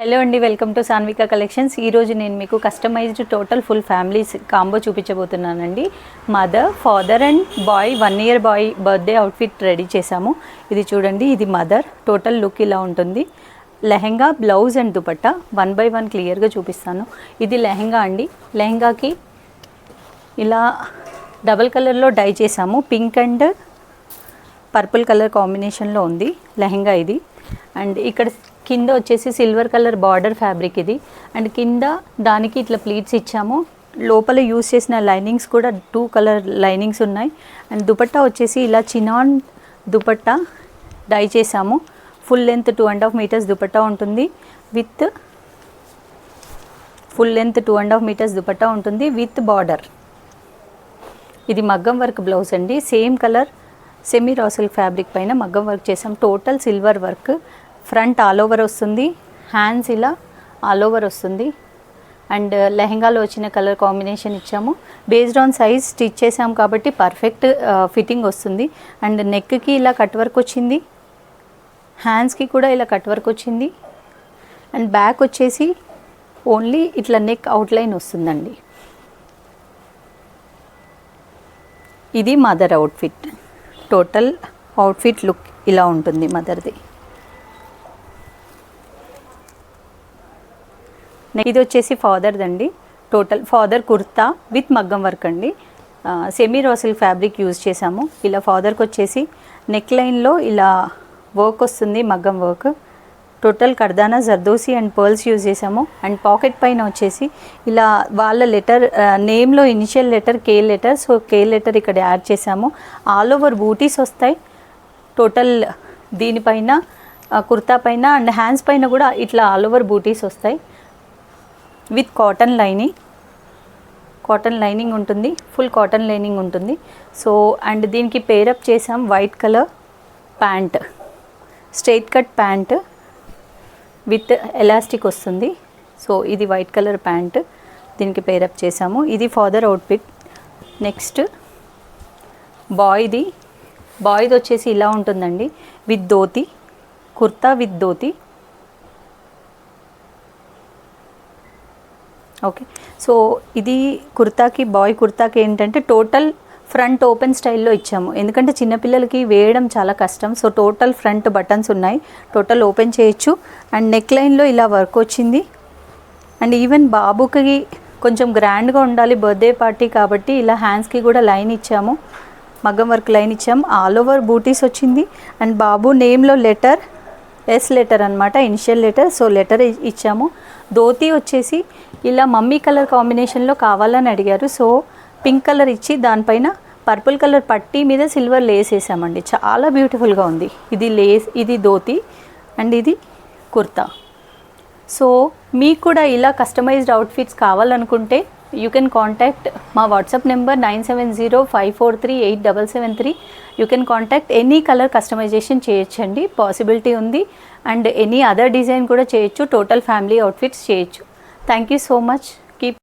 Hello అండి, welcome to Sanvika collections. ఈరోజు నేను మీకు customized total full families combo చూపించబోతున్నానండి. Mother, father and boy 1 year boy birthday outfit ready చేశాము. ఇది చూడండి, ఇది మదర్. టోటల్ లుక్ ఇలా ఉంటుంది. Lehenga, blouse and dupatta 1 by 1 క్లియర్గా చూపిస్తాను. ఇది లెహెంగా అండి. లెహెంగాకి ఇలా డబల్ కలర్లో డై చేసాము. పింక్ అండ్ పర్పుల్ కలర్ కాంబినేషన్లో ఉంది లెహెంగా ఇది. అండ్ ఇక్కడ కింద వచ్చేసి సిల్వర్ కలర్ బార్డర్ ఫ్యాబ్రిక్ ఇది. అండ్ కింద దానికి ఇట్లా ప్లీట్స్ ఇచ్చాము. లోపల యూస్ చేసిన లైనింగ్స్ కూడా 2 కలర్ లైనింగ్స్ ఉన్నాయి. అండ్ దుపట్టా వచ్చేసి ఇలా చినాన్ దుపట్టా డై చేసాము. ఫుల్ లెంత్ 2.5 meters దుపట్టా ఉంటుంది. With full length 2.5 meters dupatta ఉంటుంది విత్ బార్డర్. ఇది మగ్గం వర్క్ బ్లౌజ్ అండి. Same colour semi raw silk fabric పైన మగ్గం వర్క్ చేసాం. Total silver work. Front all over వస్తుంది. హ్యాండ్స్ ఇలా ఆల్ ఓవర్ వస్తుంది. అండ్ లెహెంగాలో వచ్చిన కలర్ కాంబినేషన్ ఇచ్చాము. బేస్డ్ ఆన్ సైజ్ స్టిచ్ చేసాం కాబట్టి పర్ఫెక్ట్ ఫిట్టింగ్ వస్తుంది. అండ్ నెక్కి ఇలా కట్ వర్క్ వచ్చింది. హ్యాండ్స్కి కూడా ఇలా కట్ వర్క్ వచ్చింది. అండ్ బ్యాక్ వచ్చేసి ఓన్లీ ఇట్లా నెక్ అవుట్లైన్ వస్తుందండి. ఇది mother outfit. Total outfit look ఇలా ఉంటుంది మదర్ది. ఇది వచ్చేసి ఫాదర్ది అండి. టోటల్ ఫాదర్ కుర్తా విత్ మగ్గం వర్క్ అండి. Semi raw silk fabric use చేసాము. ఇలా ఫాదర్కి వచ్చేసి నెక్ లైన్లో ఇలా వర్క్ వస్తుంది, మగ్గం work. Total kardana, zardozi and pearls use చేసాము. అండ్ పాకెట్ పైన వచ్చేసి ఇలా వాళ్ళ లెటర్ నేమ్లో initial letter K letter, so K letter ఇక్కడ యాడ్ చేసాము. ఆల్ ఓవర్ బూటీస్ వస్తాయి. టోటల్ దీనిపైన కుర్తా పైన అండ్ హ్యాండ్స్ పైన కూడా ఇట్లా ఆల్ ఓవర్ బూటీస్ వస్తాయి విత్ కాటన్ లైనింగ్ ఉంటుంది. ఫుల్ కాటన్ లైనింగ్ ఉంటుంది. సో అండ్ దీనికి పేరప్ చేసాం white colour pant, straight cut pant with elastic వస్తుంది. సో ఇది వైట్ కలర్ ప్యాంట్ దీనికి పేరప్ చేసాము. ఇది ఫాదర్ అవుట్ఫిట్. నెక్స్ట్ బాయ్ది వచ్చేసి ఇలా ఉంటుందండి. With dhoti, kurta with dhoti. Okay, so ఇది బాయ్ కుర్తాకి ఏంటంటే టోటల్ ఫ్రంట్ ఓపెన్ స్టైల్లో ఇచ్చాము. ఎందుకంటే చిన్నపిల్లలకి వేయడం చాలా కష్టం. సో టోటల్ ఫ్రంట్ బటన్స్ ఉన్నాయి. టోటల్ ఓపెన్ చేయొచ్చు. అండ్ నెక్ లైన్లో ఇలా వర్క్ వచ్చింది. అండ్ ఈవెన్ బాబుకి కొంచెం గ్రాండ్గా ఉండాలి బర్త్డే పార్టీ కాబట్టి ఇలా హ్యాండ్స్కి కూడా లైన్ ఇచ్చాము, మగ్గం వర్క్ లైన్ ఇచ్చాము. ఆల్ ఓవర్ బూటీస్ వచ్చింది. అండ్ బాబు నేమ్లో లెటర్ ఎస్ లెటర్ అనమాట, ఇనిషియల్ లెటర్. సో లెటర్ ఇచ్చాము. ధోతి వచ్చేసి ఇలా మమ్మీ కలర్ కాంబినేషన్లో కావాలని అడిగారు. సో పింక్ కలర్ ఇచ్చి దానిపైన పర్పుల్ కలర్ పట్టీ మీద సిల్వర్ లేస్ వేసామండి. చాలా బ్యూటిఫుల్గా ఉంది. ఇది లేస్, ఇది ధోతి అండ్ ఇది కుర్తా. సో మీకు కూడా ఇలా కస్టమైజ్డ్ అవుట్ఫిట్స్ కావాలనుకుంటే యూ కెన్ కాంటాక్ట్ మా WhatsApp number 9705438773. You can contact. Any colour customisation చేయొచ్చండి, పాసిబిలిటీ ఉంది. అండ్ ఎనీ అదర్ డిజైన్ కూడా చేయొచ్చు. టోటల్ ఫ్యామిలీ అవుట్ఫిట్స్ చేయొచ్చు. Thank you so much.